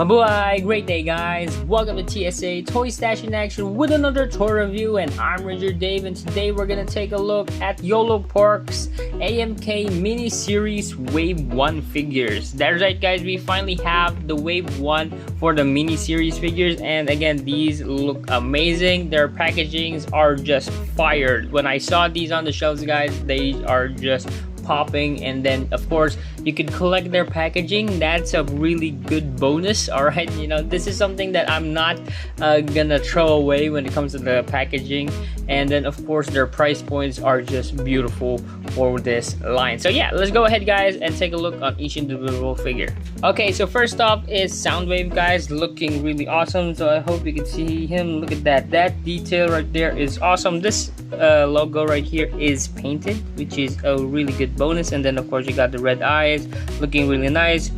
Mabuhay! Great day, guys! Welcome to TSA Toy Stash in Action with another toy review, and I'm Ranger Dave, and today we're gonna take a look at Yolopark's AMK mini series Wave 1 figures. That's right, guys, we finally have the Wave 1 for the mini series figures, and again, these look amazing. Their packagings are just fired. When I saw these on the shelves, guys, they are just popping. And then of course you could collect their packaging. That's a really good bonus. All right, you know, this is something that I'm not gonna throw away when it comes to the packaging. And then of course their price points are just beautiful for this line. So yeah, let's go ahead, guys, and take a look on each individual figure. Okay, so first off is Soundwave, guys, looking really awesome. So I hope you can see him. Look at that detail right there is awesome. This logo right here is painted, which is a really good bonus. And then of course you got the red eyes, looking really nice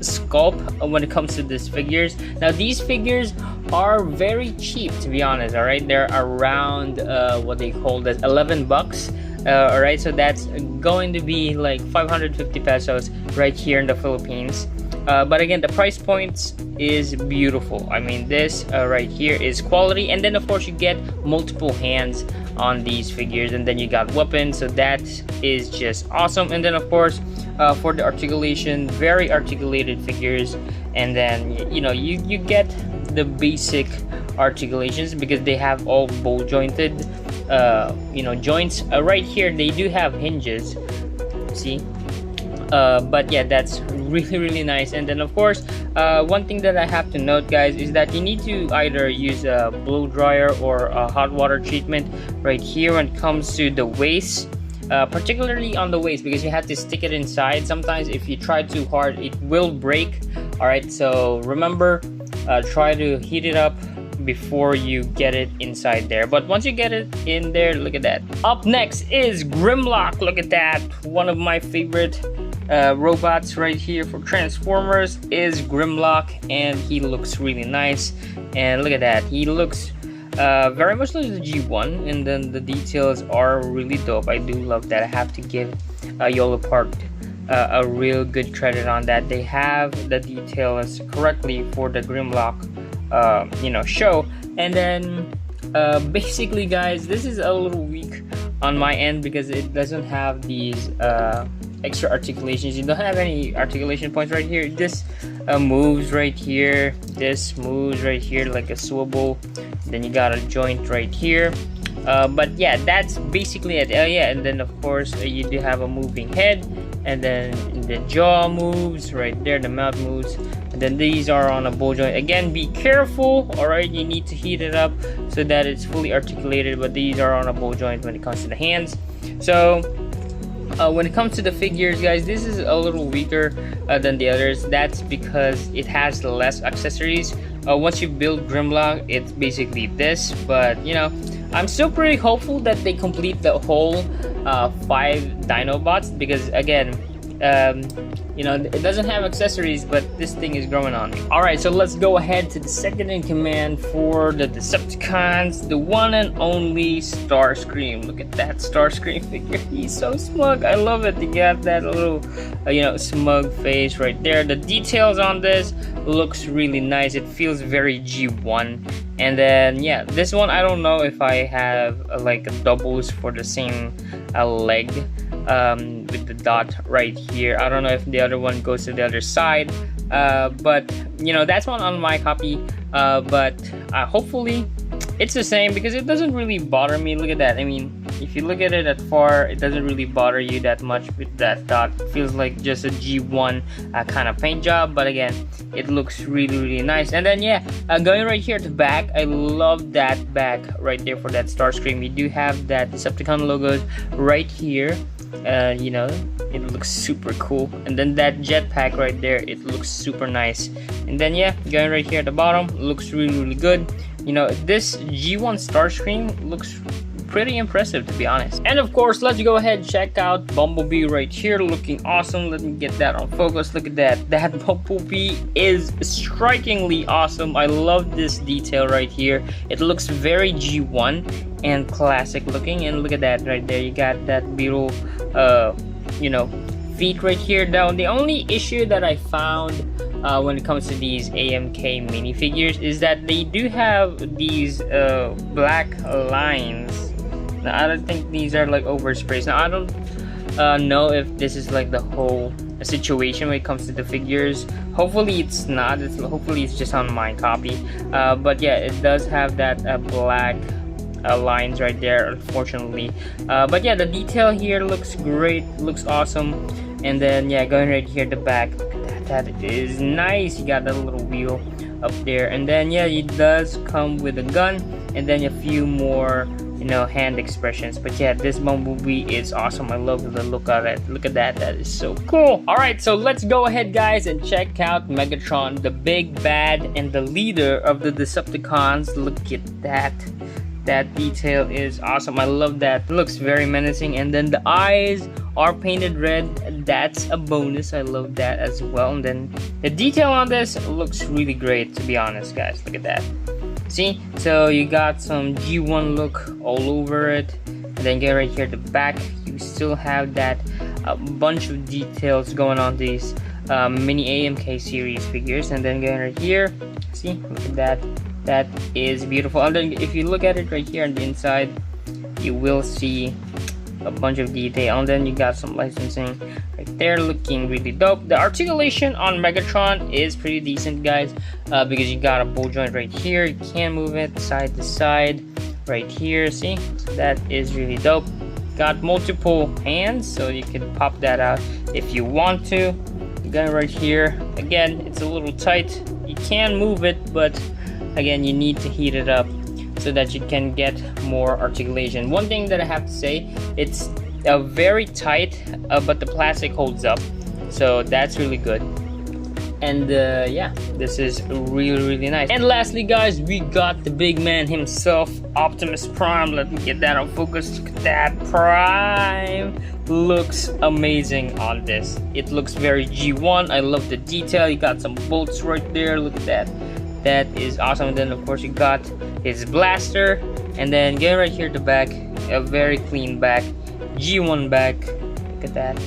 sculpt when it comes to these figures. Now these figures are very cheap, to be honest. All right, they're around what they call that 11 bucks. All right, so that's going to be like 550 pesos right here in the Philippines. But again, the price points is beautiful. I mean, this right here is quality. And then of course you get multiple hands on these figures, and then you got weapons, so that is just awesome. And then of course for the articulation, very articulated figures. And then you know, you get the basic articulations because they have all ball jointed you know, joints. Right here they do have hinges, see. But yeah, that's really nice. And then of course one thing that I have to note, guys, is that you need to either use a blow dryer or a hot water treatment right here when it comes to the waist, particularly on the waist, because you have to stick it inside. Sometimes if you try too hard it will break. All right, so remember, try to heat it up before you get it inside there. But once you get it in there, look at that. Up next is Grimlock. Look at that, one of my favorite robots right here for Transformers is Grimlock, and he looks really nice. And look at that, he looks very much like the G1, and then the details are really dope. I do love that. I have to give Yolopark a real good credit on that. They have the details correctly for the Grimlock you know, show. And then basically, guys, this is a little weak on my end because it doesn't have these extra articulations. You don't have any articulation points right here. This moves right here, this moves right here like a swivel. Then you got a joint right here. But yeah, that's basically it. Yeah, and then of course you do have a moving head, and then the jaw moves right there, the mouth moves, and then these are on a ball joint. Again, be careful. All right, you need to heat it up so that it's fully articulated, but these are on a ball joint when it comes to the hands. So when it comes to the figures, guys, this is a little weaker than the others. That's because it has less accessories. Once you build Grimlock, it's basically this. But you know, I'm still pretty hopeful that they complete the whole 5 Dinobots, because again, you know, it doesn't have accessories, but this thing is growing on me. All right, so let's go ahead to the second in command for the Decepticons, the one and only Starscream. Look at that Starscream figure. He's so smug. I love it. You got that little you know, smug face right there. The details on this looks really nice. It feels very G1. And then yeah, this one, I don't know if I have like doubles for the same leg with the dot right here. I don't know if the other one goes to the other side, but you know, that's one on my copy. But hopefully it's the same, because it doesn't really bother me. Look at that. I mean, if you look at it at far, it doesn't really bother you that much with that dot. It feels like just a G1 kind of paint job, but again, it looks really nice. And then yeah, going right here at the back, I love that back right there for that Starscream. You do have that Decepticon logos right here. You know, it looks super cool. And then that jetpack right there, it looks super nice. And then yeah, going right here at the bottom, looks really good. You know, this G1 Starscream looks pretty impressive, to be honest. And of course, let's go ahead and check out Bumblebee right here, looking awesome. Let me get that on focus. Look at that. That Bumblebee is strikingly awesome. I love this detail right here. It looks very G1 and classic looking. And look at that right there. You got that beautiful you know, feet right here. Now the only issue that I found when it comes to these AMK minifigures is that they do have these black lines. Now I don't think these are like oversprays. Now I don't know if this is like the whole situation when it comes to the figures. Hopefully it's not. Hopefully it's just on my copy. But yeah, it does have that black lines right there, unfortunately. But yeah, the detail here looks great, looks awesome. And then yeah, going right here the back, that is nice. You got that little wheel up there, and then yeah, it does come with a gun and then a few more, you know, hand expressions. But yeah, this Bumblebee is awesome. I love the look of it. Look at that, that is so cool. All right, so let's go ahead guys and check out Megatron, the big bad and the leader of the Decepticons. Look at that. That detail is awesome. I love that. It looks very menacing, and then the eyes are painted red. That's a bonus. I love that as well. And then the detail on this looks really great, to be honest guys. Look at that. See, so you got some G1 look all over it, and then get right here at the back, you still have that bunch of details going on these mini AMK series figures. And then get right here, see, look at that. That is beautiful. And then if you look at it right here on the inside, you will see a bunch of detail. And then you got some licensing right there, looking really dope. The articulation on Megatron is pretty decent guys, because you got a ball joint right here. You can move it side to side right here. See, so that is really dope. Got multiple hands, so you can pop that out if you want to. You got it right here. Again, it's a little tight. You can move it, but again, you need to heat it up so that you can get more articulation. One thing that I have to say, it's very tight, but the plastic holds up, so that's really good. And yeah, this is really nice. And lastly guys, we got the big man himself, Optimus Prime. Let me get that on focus. Look at that. Prime looks amazing on this. It looks very G1. I love the detail. You got some bolts right there. Look at that. That is awesome. And then of course you got his blaster, and then get right here at the back, a very clean back, G1 back. Look at that.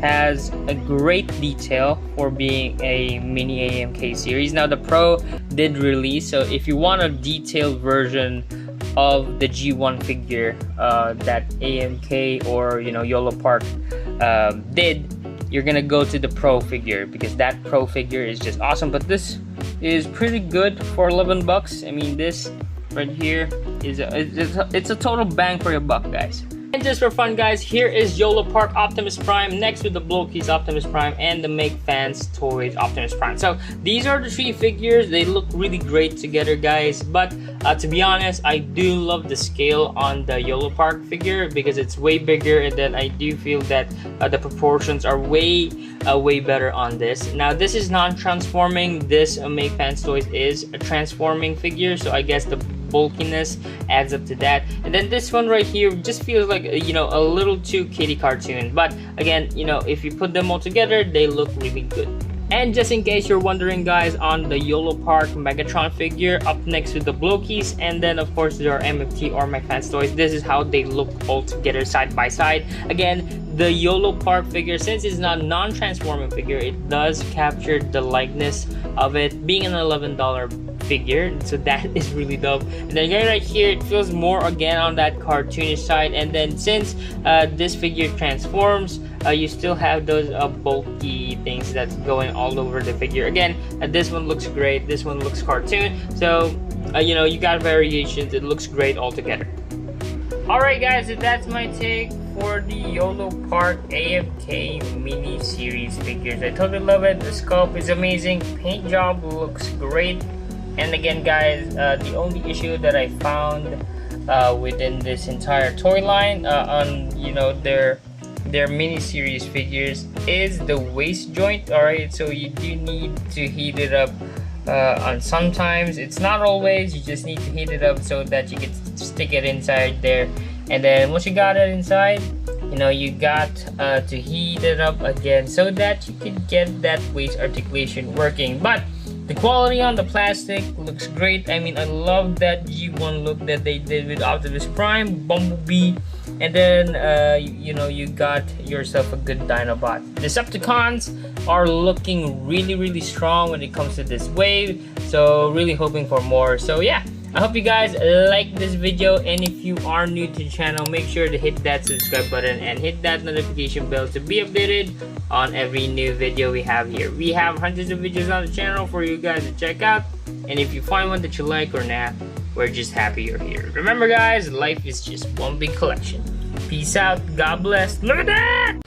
Has a great detail for being a mini AMK series. Now the Pro did release, so if you want a detailed version of the G1 figure that AMK or, you know, Yolopark did, you're gonna go to the Pro figure, because that Pro figure is just awesome. But this is pretty good for 11 bucks. I mean, this right here is it's a total bang for your buck guys. And just for fun guys, here is Yolopark Optimus Prime next with the Blokey's Optimus Prime and the Make Fans Toys Optimus Prime. So these are the three figures. They look really great together guys, but to be honest, I do love the scale on the Yolopark figure because it's way bigger, and then I do feel that the proportions are way better on this. Now this is non-transforming. This Make Fans Toys is a transforming figure, so I guess the bulkiness adds up to that. And then this one right here just feels like, you know, a little too kitty cartoon, but again, you know, if you put them all together, they look really good. And just in case you're wondering guys, on the Yolopark Megatron figure, up next with the Blokies, and then of course there are MFT or Make Fans Toys, this is how they look all together side by side. Again, the Yolopark figure, since it's not non-transforming figure, it does capture the likeness of it being an $11 figure, so that is really dope. And then again right here, it feels more again on that cartoonish side. And then since this figure transforms, you still have those bulky things that's going all over the figure. Again, this one looks great, this one looks cartoon, so you know, you got variations. It looks great all together. Alright guys, so that's my take for the Yolopark AMK mini series figures. I totally love it. The sculpt is amazing, paint job looks great. And again guys, the only issue that I found within this entire toy line on, you know, their mini series figures is the waist joint. Alright, so you do need to heat it up on sometimes. It's not always, you just need to heat it up so that you can stick it inside there. And then once you got it inside, you know, you got to heat it up again so that you can get that waist articulation working. But The quality on the plastic looks great. I mean, I love that G1 look that they did with Optimus Prime, Bumblebee, and then you got yourself a good Dinobot. Decepticons are looking really strong when it comes to this wave, so really hoping for more. So yeah, I hope you guys like this video, and if you are new to the channel, make sure to hit that subscribe button and hit that notification bell to be updated on every new video we have here. We have hundreds of videos on the channel for you guys to check out, and if you find one that you like or not, we're just happy you're here. Remember guys, life is just one big collection. Peace out, God bless. Look at that!